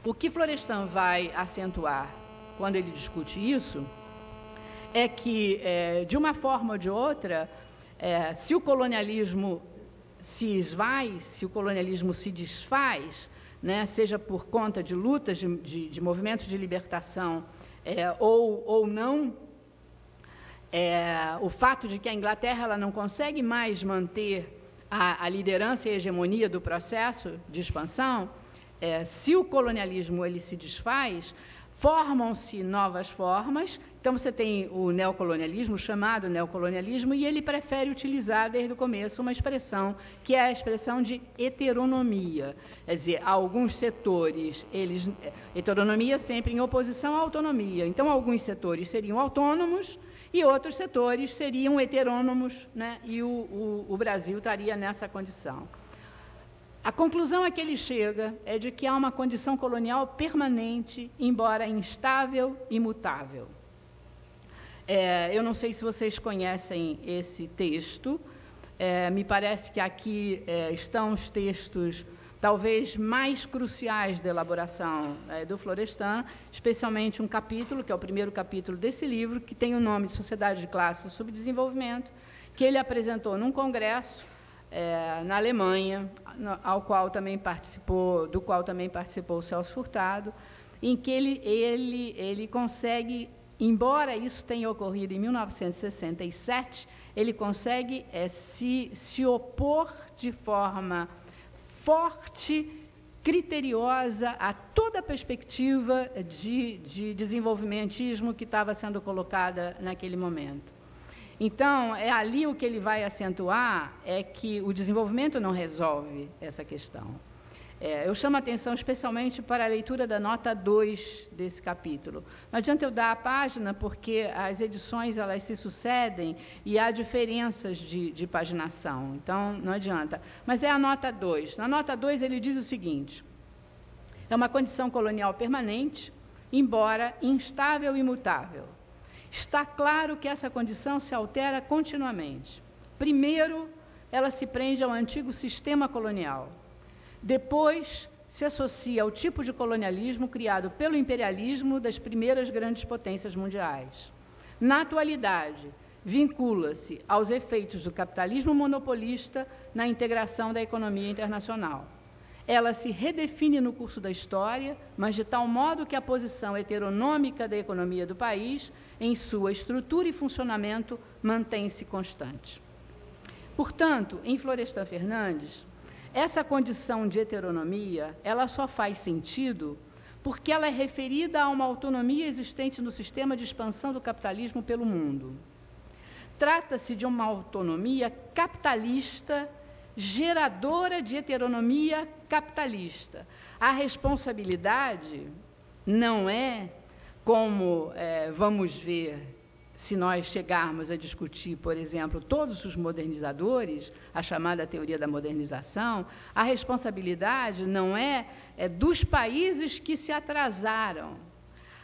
O que Florestan vai acentuar quando ele discute isso é que, de uma forma ou de outra, se o colonialismo se esvai, se o colonialismo se desfaz, né, seja por conta de lutas, de movimentos de libertação ou não, o fato de que a Inglaterra ela não consegue mais manter a liderança e a hegemonia do processo de expansão, se o colonialismo ele se desfaz, formam-se novas formas. Então, você tem o neocolonialismo, o chamado neocolonialismo, e ele prefere utilizar, desde o começo, uma expressão que é a expressão de heteronomia. Quer dizer, alguns setores, heteronomia sempre em oposição à autonomia. Então, alguns setores seriam autônomos e outros setores seriam heterônomos, né? E o Brasil estaria nessa condição. A conclusão a que ele chega é de que há uma condição colonial permanente, embora instável e mutável. Eu não sei se vocês conhecem esse texto, me parece que aqui estão os textos talvez mais cruciais da elaboração do Florestan, especialmente um capítulo, que é o primeiro capítulo desse livro, que tem o nome de Sociedade de Classe e Subdesenvolvimento, que ele apresentou num congresso na Alemanha, do qual também participou o Celso Furtado, em que ele consegue, embora isso tenha ocorrido em 1967, ele consegue se opor de forma forte, criteriosa a toda a perspectiva de desenvolvimentismo que estava sendo colocada naquele momento. Então, ali o que ele vai acentuar é que o desenvolvimento não resolve essa questão. Eu chamo a atenção especialmente para a leitura da nota 2 desse capítulo. Não adianta eu dar a página, porque as edições elas se sucedem e há diferenças de paginação, então não adianta. Mas é a nota 2. Na nota 2 ele diz o seguinte: é uma condição colonial permanente, embora instável e imutável. Está claro que essa condição se altera continuamente. Primeiro, ela se prende ao antigo sistema colonial. Depois, se associa ao tipo de colonialismo criado pelo imperialismo das primeiras grandes potências mundiais. Na atualidade, vincula-se aos efeitos do capitalismo monopolista na integração da economia internacional. Ela se redefine no curso da história, mas de tal modo que a posição heteronômica da economia do país, em sua estrutura e funcionamento, mantém-se constante. Portanto, em Florestan Fernandes, essa condição de heteronomia, ela só faz sentido porque ela é referida a uma autonomia existente no sistema de expansão do capitalismo pelo mundo. Trata-se de uma autonomia capitalista, geradora de heteronomia capitalista. A responsabilidade não é, como vamos ver se nós chegarmos a discutir, por exemplo, todos os modernizadores, a chamada teoria da modernização, a responsabilidade não é dos países que se atrasaram.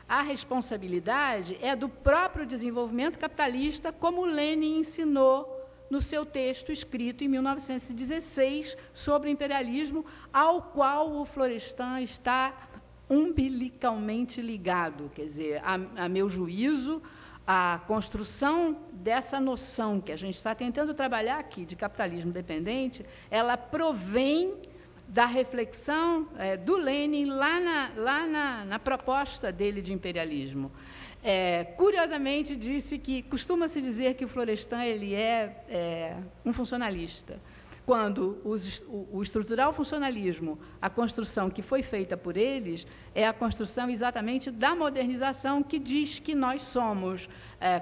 A responsabilidade é do próprio desenvolvimento capitalista, como Lenin ensinou no seu texto escrito em 1916 sobre o imperialismo, ao qual o Florestan está umbilicalmente ligado. Quer dizer, a meu juízo, a construção dessa noção que a gente está tentando trabalhar aqui, de capitalismo dependente, ela provém da reflexão do Lenin lá na proposta dele de imperialismo. Curiosamente, costuma-se dizer que o Florestan ele é um funcionalista, quando o estrutural funcionalismo, a construção que foi feita por eles, é a construção exatamente da modernização, que diz que nós somos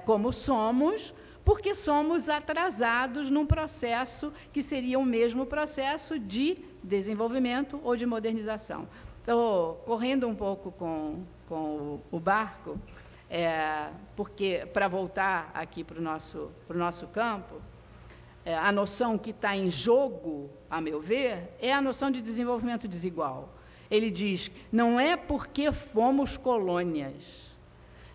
como somos, porque somos atrasados num processo que seria o mesmo processo de desenvolvimento ou de modernização. Estou correndo um pouco com o barco, porque, para voltar aqui para o nosso campo, a noção que está em jogo, a meu ver, é a noção de desenvolvimento desigual. Ele diz, não é porque fomos colônias,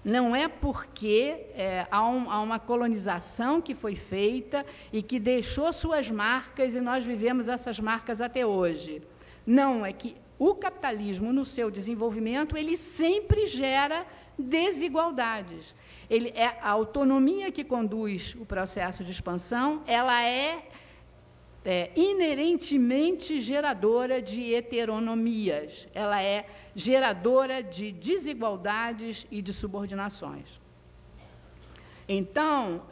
não é porque há uma colonização que foi feita e que deixou suas marcas e nós vivemos essas marcas até hoje. Não, é que o capitalismo, no seu desenvolvimento, ele sempre gera desigualdades. A autonomia que conduz o processo de expansão, ela é inerentemente geradora de heteronomias, ela é geradora de desigualdades e de subordinações. Então,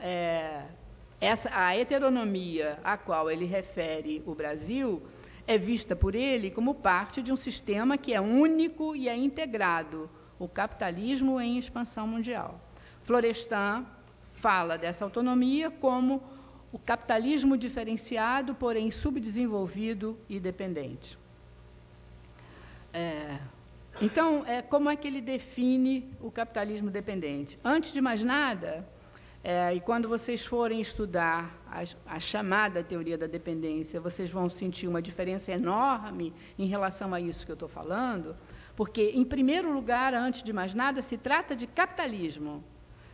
a heteronomia a qual ele refere o Brasil é vista por ele como parte de um sistema que é único e é integrado, o capitalismo em expansão mundial. Florestan fala dessa autonomia como o capitalismo diferenciado, porém subdesenvolvido e dependente. Então, como é que ele define o capitalismo dependente? Antes de mais nada, e quando vocês forem estudar a chamada teoria da dependência, vocês vão sentir uma diferença enorme em relação a isso que eu estou falando, porque, em primeiro lugar, antes de mais nada, se trata de capitalismo.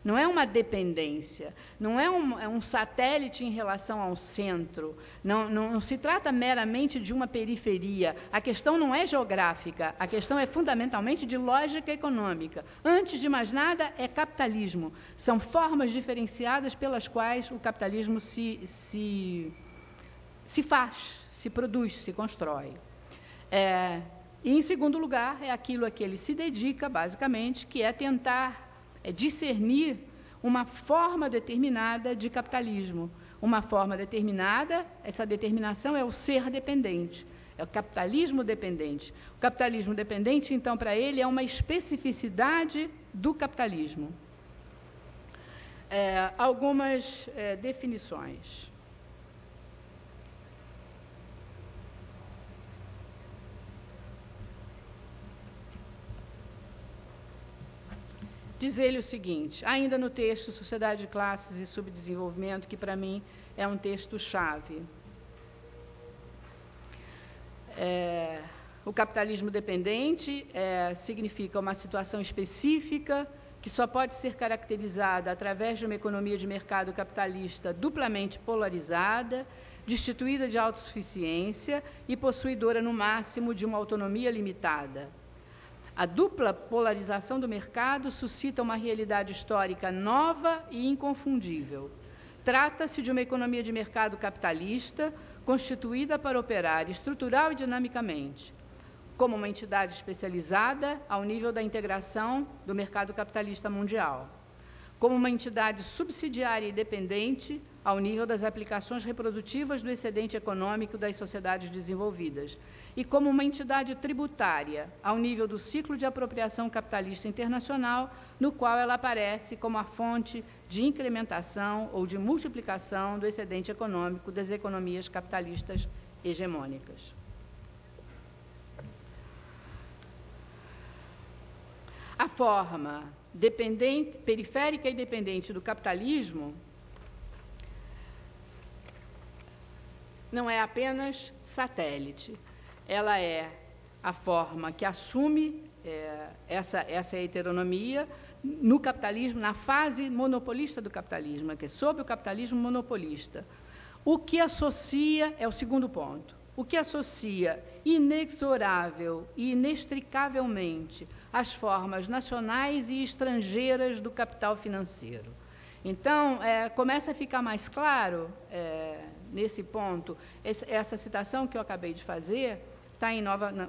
Não é uma dependência, não é um satélite em relação ao centro, não se trata meramente de uma periferia. A questão não é geográfica, a questão é fundamentalmente de lógica econômica. Antes de mais nada, é capitalismo. São formas diferenciadas pelas quais o capitalismo se faz, se produz, se constrói. E, em segundo lugar, é aquilo a que ele se dedica, basicamente, que é tentar discernir uma forma determinada de capitalismo. Uma forma determinada, essa determinação é o ser dependente, é o capitalismo dependente. O capitalismo dependente, então, para ele, é uma especificidade do capitalismo. Algumas definições. Diz ele o seguinte, ainda no texto Sociedade de Classes e Subdesenvolvimento, que para mim é um texto-chave. O capitalismo dependente significa uma situação específica que só pode ser caracterizada através de uma economia de mercado capitalista duplamente polarizada, destituída de autossuficiência e possuidora, no máximo, de uma autonomia limitada. A dupla polarização do mercado suscita uma realidade histórica nova e inconfundível. Trata-se de uma economia de mercado capitalista constituída para operar estrutural e dinamicamente, como uma entidade especializada ao nível da integração do mercado capitalista mundial, como uma entidade subsidiária e dependente ao nível das aplicações reprodutivas do excedente econômico das sociedades desenvolvidas, e como uma entidade tributária ao nível do ciclo de apropriação capitalista internacional, no qual ela aparece como a fonte de incrementação ou de multiplicação do excedente econômico das economias capitalistas hegemônicas. A forma periférica e dependente do capitalismo não é apenas satélite. Ela é a forma que assume essa heteronomia no capitalismo, na fase monopolista do capitalismo, que é sob o capitalismo monopolista. O que associa, é o segundo ponto, o que associa inexorável e inextricavelmente as formas nacionais e estrangeiras do capital financeiro. Então, começa a ficar mais claro, nesse ponto, essa citação que eu acabei de fazer, está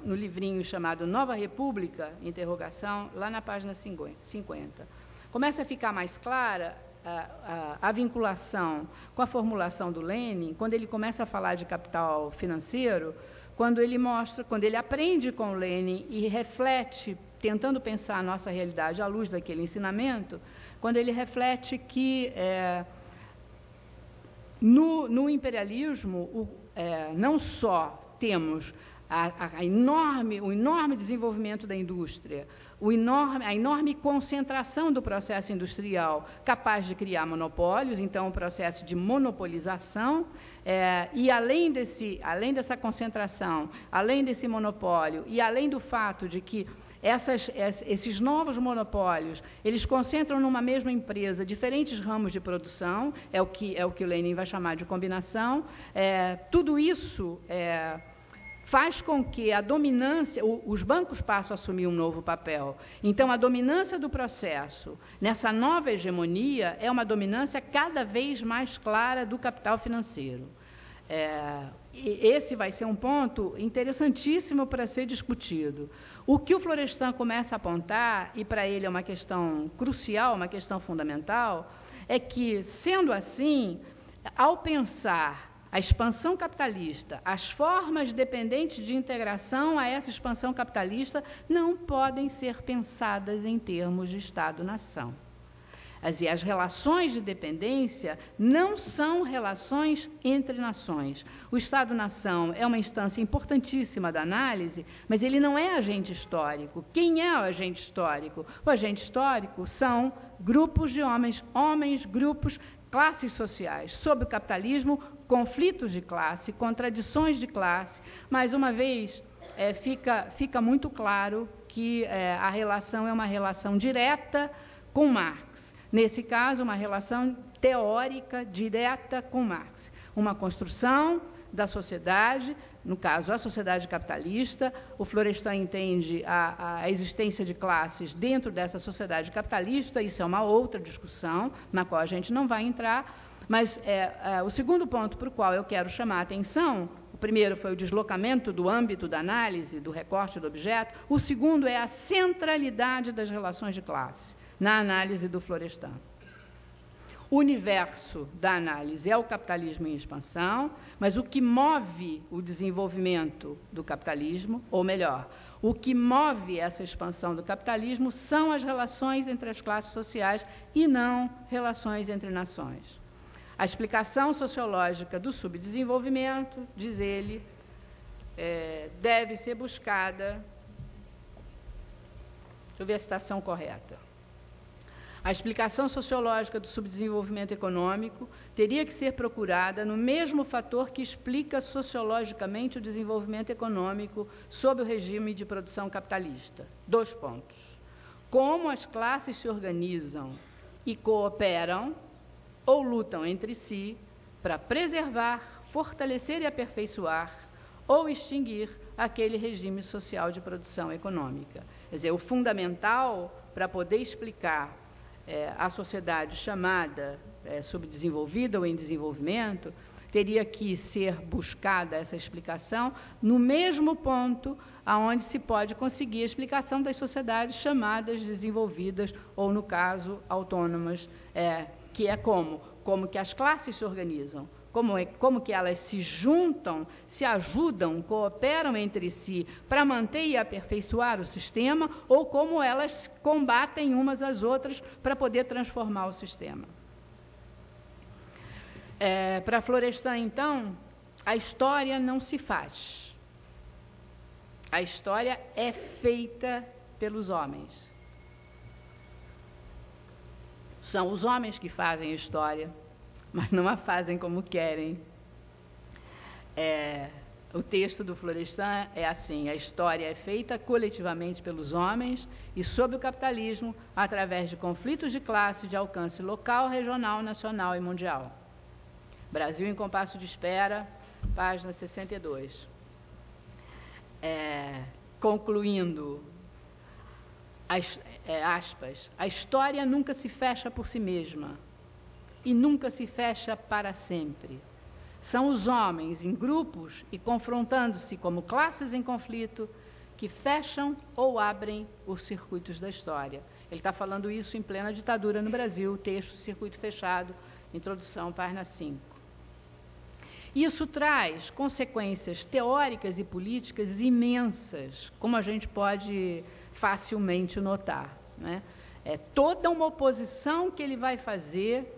no livrinho chamado Nova República, interrogação, lá na página 50. Começa a ficar mais clara a vinculação com a formulação do Lenin, quando ele começa a falar de capital financeiro, quando ele aprende com o Lenin e reflete, tentando pensar a nossa realidade à luz daquele ensinamento, quando ele reflete que no imperialismo não só temos o enorme desenvolvimento da indústria, a enorme concentração do processo industrial capaz de criar monopólios, então o processo de monopolização, e além dessa concentração, além desse monopólio, e além do fato de que esses novos monopólios, eles concentram numa mesma empresa diferentes ramos de produção, é o que o Lenin vai chamar de combinação, tudo isso faz com que a dominância, os bancos passam a assumir um novo papel. Então, a dominância do processo nessa nova hegemonia é uma dominância cada vez mais clara do capital financeiro. Esse vai ser um ponto interessantíssimo para ser discutido. O que o Florestan começa a apontar, e para ele é uma questão crucial, uma questão fundamental, é que, sendo assim, ao pensar a expansão capitalista, as formas dependentes de integração a essa expansão capitalista não podem ser pensadas em termos de Estado-nação. As relações de dependência não são relações entre nações. O Estado-nação é uma instância importantíssima da análise, mas ele não é agente histórico. Quem é o agente histórico? O agente histórico são grupos de homens, grupos, classes sociais. Sob o capitalismo, conflitos de classe, contradições de classe. Mais uma vez, fica muito claro que a relação é uma relação direta com Marx. Nesse caso, uma relação teórica direta com Marx. Uma construção da sociedade, no caso, a sociedade capitalista. O Florestan entende a existência de classes dentro dessa sociedade capitalista, isso é uma outra discussão, na qual a gente não vai entrar, mas o segundo ponto para o qual eu quero chamar a atenção, o primeiro foi o deslocamento do âmbito da análise, do recorte do objeto, o segundo é a centralidade das relações de classe na análise do Florestan. O universo da análise é o capitalismo em expansão, mas o que move o desenvolvimento do capitalismo, ou melhor, o que move essa expansão do capitalismo são as relações entre as classes sociais e não relações entre nações. A explicação sociológica do subdesenvolvimento, diz ele, deve ser buscada. Deixa eu ver a citação correta. A explicação sociológica do subdesenvolvimento econômico teria que ser procurada no mesmo fator que explica sociologicamente o desenvolvimento econômico sob o regime de produção capitalista. 2 pontos. Como as classes se organizam e cooperam ou lutam entre si para preservar, fortalecer e aperfeiçoar ou extinguir aquele regime social de produção econômica. Quer dizer, o fundamental para poder explicar a sociedade chamada subdesenvolvida ou em desenvolvimento, teria que ser buscada essa explicação no mesmo ponto aonde se pode conseguir a explicação das sociedades chamadas desenvolvidas ou, no caso, autônomas, que é como que as classes se organizam, como que elas se juntam, se ajudam, cooperam entre si para manter e aperfeiçoar o sistema, ou como elas combatem umas às outras para poder transformar o sistema. Para Florestan, então, a história não se faz. A história é feita pelos homens. São os homens que fazem a história, mas não a fazem como querem. O texto do Florestan é assim: a história é feita coletivamente pelos homens e sob o capitalismo, através de conflitos de classe de alcance local, regional, nacional e mundial. Brasil em Compasso de Espera, página 62. Concluindo, aspas, a história nunca se fecha por si mesma e nunca se fecha para sempre. São os homens em grupos e confrontando-se como classes em conflito que fecham ou abrem os circuitos da história. Ele está falando isso em plena ditadura no Brasil, texto Circuito Fechado, introdução, página 5. Isso traz consequências teóricas e políticas imensas, como a gente pode facilmente notar, né? É toda uma oposição que ele vai fazer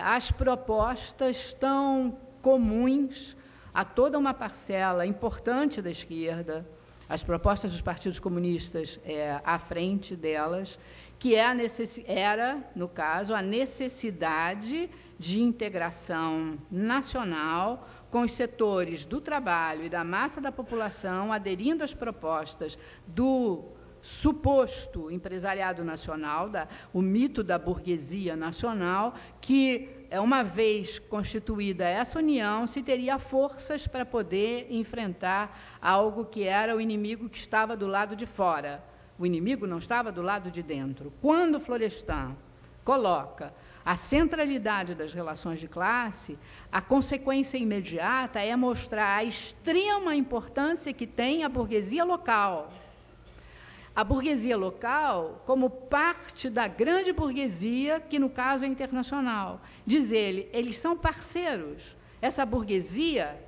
às propostas tão comuns a toda uma parcela importante da esquerda, as propostas dos partidos comunistas à frente delas, que era, no caso, a necessidade de integração nacional com os setores do trabalho e da massa da população aderindo às propostas do suposto empresariado nacional, o mito da burguesia nacional, que, uma vez constituída essa união, se teria forças para poder enfrentar algo que era o inimigo que estava do lado de fora. O inimigo não estava do lado de dentro. Quando Florestan coloca a centralidade das relações de classe, a consequência imediata é mostrar a extrema importância que tem a burguesia local. A burguesia local como parte da grande burguesia, que no caso é internacional. Diz ele, eles são parceiros. Essa burguesia,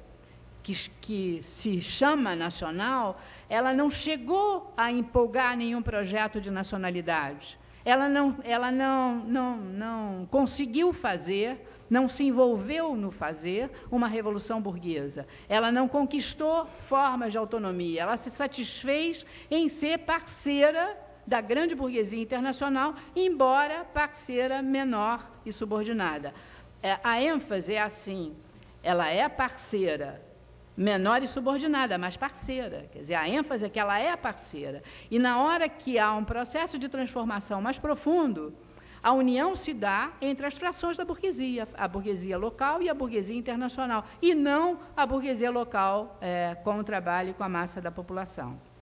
que se chama nacional, ela não chegou a empolgar nenhum projeto de nacionalidade. Ela não conseguiu fazer, não se envolveu no fazer uma revolução burguesa. Ela não conquistou formas de autonomia, ela se satisfez em ser parceira da grande burguesia internacional, embora parceira menor e subordinada. A ênfase é assim, ela é parceira, menor e subordinada, mas parceira. Quer dizer, a ênfase é que ela é parceira. E na hora que há um processo de transformação mais profundo, a união se dá entre as frações da burguesia, a burguesia local e a burguesia internacional, e não a burguesia local com o trabalho e com a massa da população.